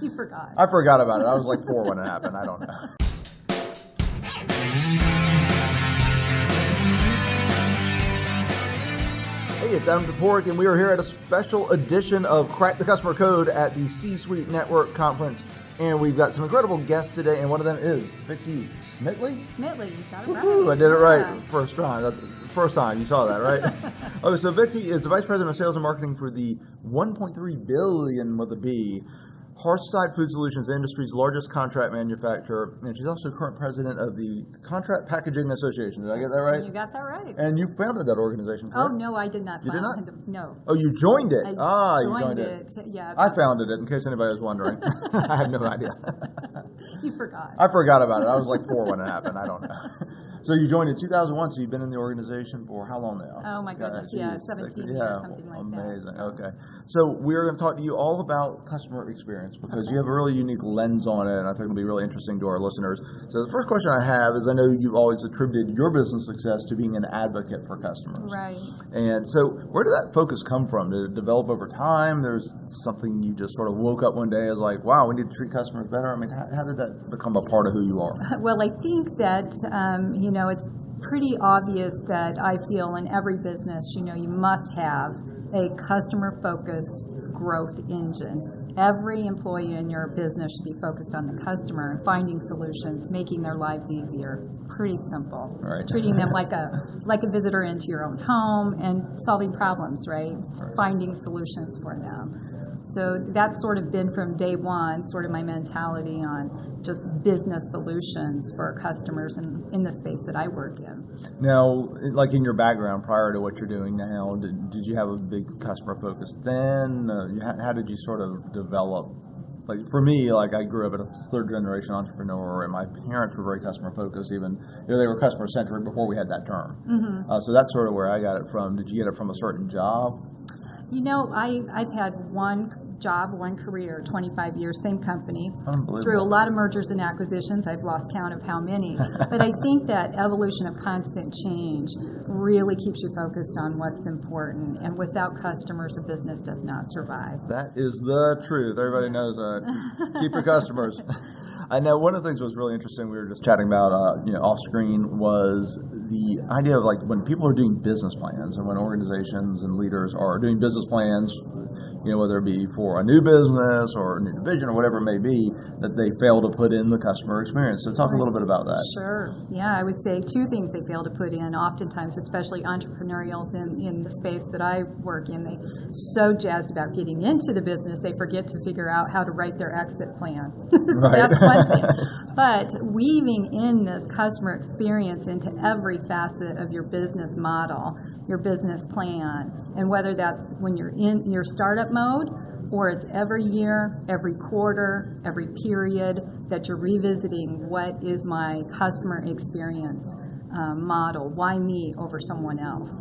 You forgot. I forgot about it. I was like 4 when it happened. I don't know. Hey, it's Adam Toporek, and we are here at a special edition of Crack the Customer Code at the C-Suite Network Conference. And we've got some incredible guests today, and one of them is Vicky Smitley. Smitley, you got it right. I did it right first time. That's the first time. You saw that, right? Okay, so Vicky is the Vice President of Sales and Marketing for the $1.3 billion with a B Hearthside Food Solutions, the industry's largest contract manufacturer, and she's also current president of the Contract Packaging Association. Did I get that right? You got that right. And you founded that organization, correct? Oh, no, I did not. You did not? No. Oh, you joined it? I you joined it. Yeah. I founded it, in case anybody was wondering. I have no idea. You forgot. I forgot about it. I was like 4 when it happened. I don't know. So you joined in 2001, so you've been in the organization for how long now? Oh, my goodness, 17 years, something like amazing. that. Okay. So we're going to talk to you all about customer experience because you have a really unique lens on it, and I think it'll be really interesting to our listeners. So the first question I have is, I know you've always attributed your business success to being an advocate for customers. Right. And so where did that focus come from? Did it develop over time? There's something you just sort of woke up one day as like, wow, we need to treat customers better? I mean, how did that become a part of who you are? Well, I think that, it's pretty obvious that I feel in every business, you must have a customer-focused growth engine. Every employee in your business should be focused on the customer and finding solutions, making their lives easier. Pretty simple. Right. Treating them like a visitor into your own home and solving problems, right? Finding solutions for them. So that's sort of been from day one, sort of my mentality on just business solutions for our customers in the space that I work in. Now, like in your background prior to what you're doing now, did you have a big customer focus then? How did you sort of develop? Like for me, like I grew up as a third generation entrepreneur, and my parents were very customer focused. Even they were customer centric before we had that term. Mm-hmm. So that's sort of where I got it from. Did you get it from a certain job? I've had one job, one career, 25 years, same company. Unbelievable. Through a lot of mergers and acquisitions. I've lost count of how many. But I think that evolution of constant change really keeps you focused on what's important. And without customers, a business does not survive. That is the truth. Everybody knows that. Keep your customers. I know one of the things that was really interesting, we were just chatting about, off screen, was the idea of like when people are doing business plans and when organizations and leaders are doing business plans, whether it be for a new business or a new division or whatever it may be, that they fail to put in the customer experience. So talk a little bit about that. Sure. Yeah, I would say 2 things they fail to put in, oftentimes, especially entrepreneurials in the space that I work in. They're so jazzed about getting into the business, they forget to figure out how to write their exit plan. So that's one thing. But weaving in this customer experience into every facet of your business model, your business plan, and whether that's when you're in your startup mode or it's every year, every quarter, every period that you're revisiting what is my customer experience model, why me over someone else.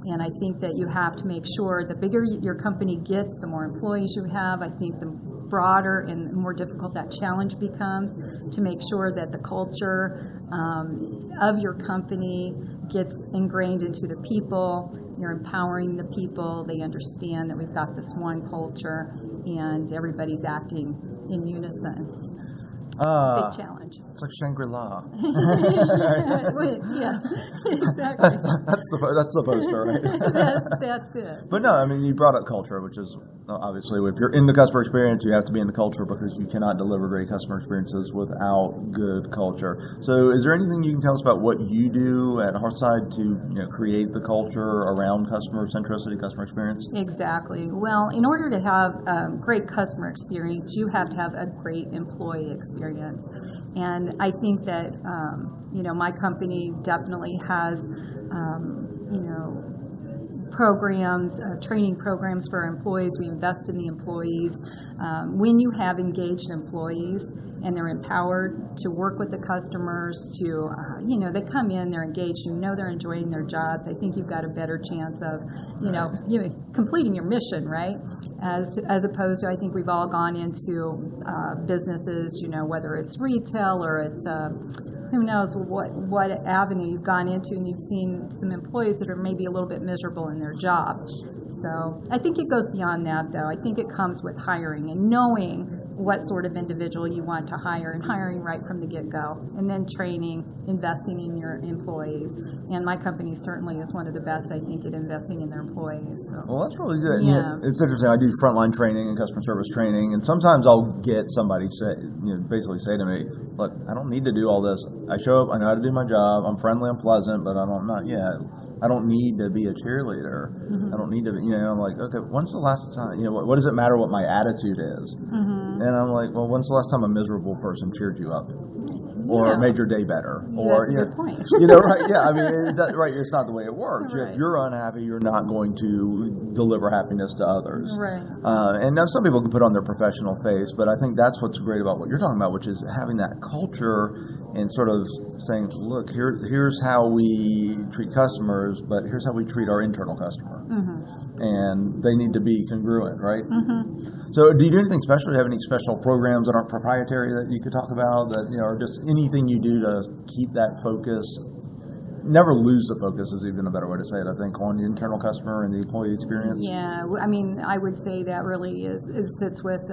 And I think that you have to make sure the bigger your company gets, the more employees you have. I think the broader and more difficult that challenge becomes to make sure that the culture of your company gets ingrained into the people. You're empowering the people. They understand that we've got this one culture and everybody's acting in unison. Big challenge. It's like Shangri-La. Yeah, exactly. That's the poster, right? That's it. But no, I mean, you brought up culture, which is obviously, if you're in the customer experience, you have to be in the culture because you cannot deliver great customer experiences without good culture. So is there anything you can tell us about what you do at Hearthside to create the culture around customer centricity, customer experience? Exactly. Well, in order to have great customer experience, you have to have a great employee experience. And I think that, my company definitely has, programs, training programs for our employees. We invest in the employees. When you have engaged employees and they're empowered to work with the customers, they come in, they're engaged, they're enjoying their jobs, I think you've got a better chance of, completing your mission, right? As opposed to, I think we've all gone into businesses, whether it's retail or it's who knows what avenue you've gone into, and you've seen some employees that are maybe a little bit miserable in their job. So I think it goes beyond that, though. I think it comes with hiring and knowing what sort of individual you want to hire, and hiring right from the get-go, and then training, investing in your employees. And my company certainly is one of the best, I think, at investing in their employees. So. Well, that's really good. Yeah. It's interesting. I do frontline training and customer service training, and sometimes I'll get somebody basically say to me, "Look, I don't need to do all this. I show up, I know how to do my job. I'm friendly, I'm pleasant, but I'm not yet. I don't need to be a cheerleader. I don't need to be, I'm like, okay, when's the last time, what does it matter what my attitude is? And I'm like, well, when's the last time a miserable person cheered you up? Or made your day better? Or, that's a good point. Right, yeah, I mean, right, it's not the way it works. Right. If you're unhappy, you're not going to deliver happiness to others. Right. And now some people can put on their professional face, but I think that's what's great about what you're talking about, which is having that culture and sort of saying, look, here's how we treat customers, but here's how we treat our internal customer. And they need to be congruent, right? So do you do anything special? Do you have any special programs that aren't proprietary that you could talk about, that, or just anything you do to keep that focus? Never lose the focus is even a better way to say it, I think, on the internal customer and the employee experience. Yeah, I mean, I would say that really sits with,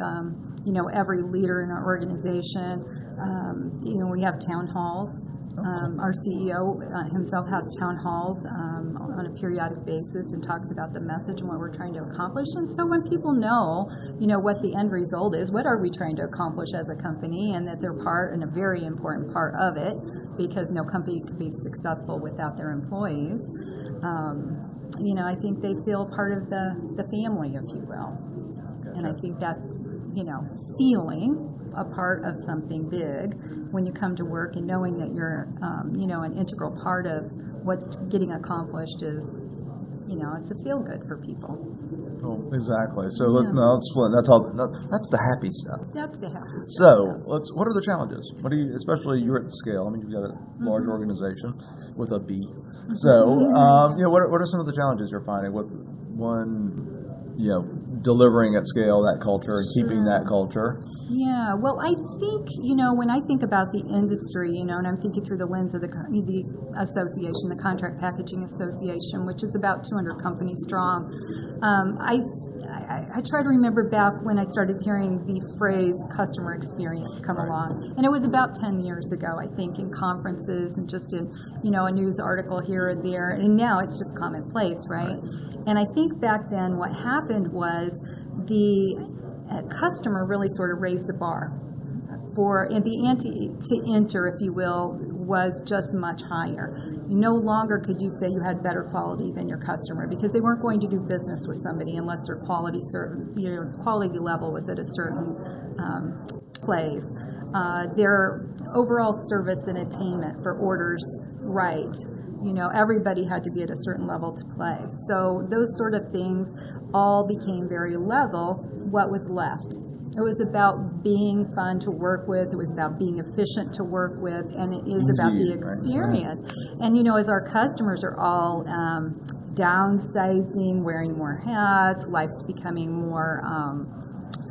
every leader in our organization. We have town halls. Our CEO himself has town halls on a periodic basis and talks about the message and what we're trying to accomplish. And so when people know, what the end result is, what are we trying to accomplish as a company, and that they're part and a very important part of it, because no company could be successful without their employees. I think they feel part of the family, if you will. Gotcha. And I think that's, feeling a part of something big when you come to work, and knowing that you're, an integral part of what's getting accomplished is, it's a feel good for people. Oh, exactly. So let's split. That's all. That's the happy stuff. That's the happy stuff. So what are the challenges? What do you, especially you're at the scale? I mean, you've got a large organization with a B. So what are some of the challenges you're finding with one, delivering at scale that culture and keeping that culture? Yeah, well, I think, when I think about the industry, and I'm thinking through the lens of the association, the Contract Packaging Association, which is about 200 companies strong, I try to remember back when I started hearing the phrase customer experience come along. And it was about 10 years ago, I think, in conferences and just in, a news article here and there. And now it's just commonplace, right? And I think back then what happened was the customer really sort of raised the bar and the ante to enter, if you will, was just much higher. No longer could you say you had better quality than your customer, because they weren't going to do business with somebody unless their quality level was at a certain place. Their overall service and attainment for orders right. Everybody had to be at a certain level to play. So those sort of things all became very level. What was left? It was about being fun to work with. It was about being efficient to work with, and it is about the experience. Right. And as our customers are all downsizing, wearing more hats, life's becoming more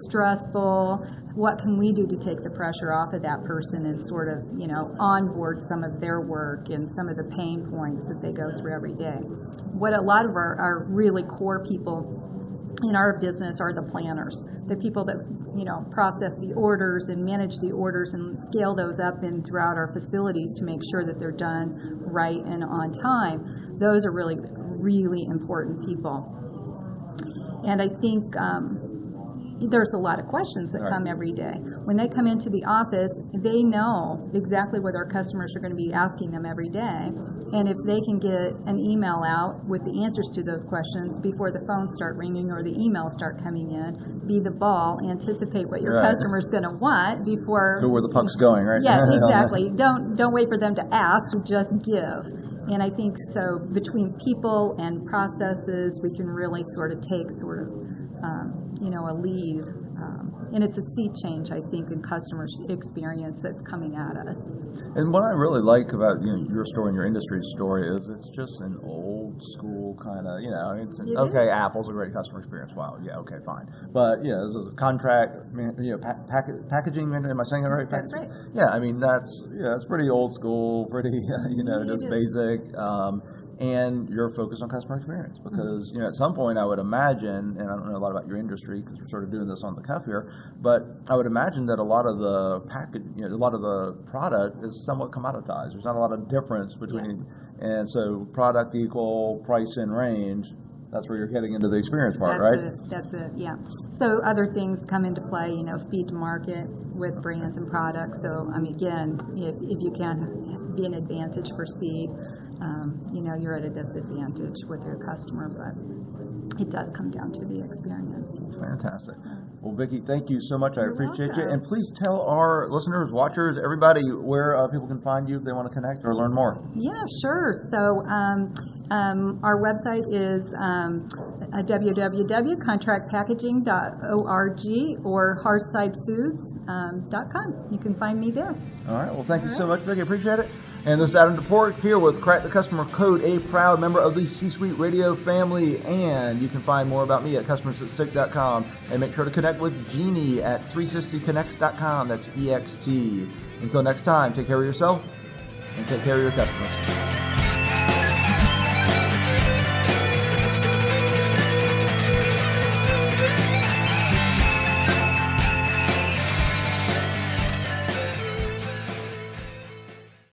stressful. What can we do to take the pressure off of that person and sort of, onboard some of their work and some of the pain points that they go through every day? What a lot of our really core people in our business are the planners, the people that, process the orders and manage the orders and scale those up and throughout our facilities to make sure that they're done right and on time. Those are really, really important people. And I think there's a lot of questions that come every day. When they come into the office, they know exactly what our customers are going to be asking them every day. And if they can get an email out with the answers to those questions before the phones start ringing or the emails start coming in, be the ball, anticipate what your customer's going to want before... Know where the puck's going, right? Yeah, exactly. Don't wait for them to ask, just give. And I think so between people and processes, we can really sort of take sort of, a lead. And it's a sea change, I think, in customer experience that's coming at us. And what I really like about your story and your industry story is it's just an old school kind of, okay, Apple's a great customer experience. Wow, yeah, okay, fine. But, this is a contract, packaging, am I saying it right? That's right. Yeah, I mean, that's pretty old school, pretty, just basic. and your focus on customer experience. Because at some point I would imagine, and I don't know a lot about your industry because we're sort of doing this on the cuff here, but I would imagine that a lot of the package, a lot of the product is somewhat commoditized. There's not a lot of difference between, and so product equal price and range. That's where you're getting into the experience part, right? That's it, yeah. So other things come into play, speed to market with brands and products. So, again, if you can be an advantage for speed, you're at a disadvantage with your customer, but it does come down to the experience. Fantastic. Well, Vicki, thank you so much. I appreciate welcome. you. And please tell our listeners, watchers, everybody where people can find you if they want to connect or learn more. Yeah, sure. So our website is www.contractpackaging.org or hearthsidefoods.com. You can find me there. All right. Well, thank you so much, Vicki. Appreciate it. And this is Adam DePort here with Crack the Customer Code, a proud member of the C-Suite Radio family. And you can find more about me at customersthatstick.com. And make sure to connect with Jeannie at 360connects.com. That's EXT. Until next time, take care of yourself and take care of your customers.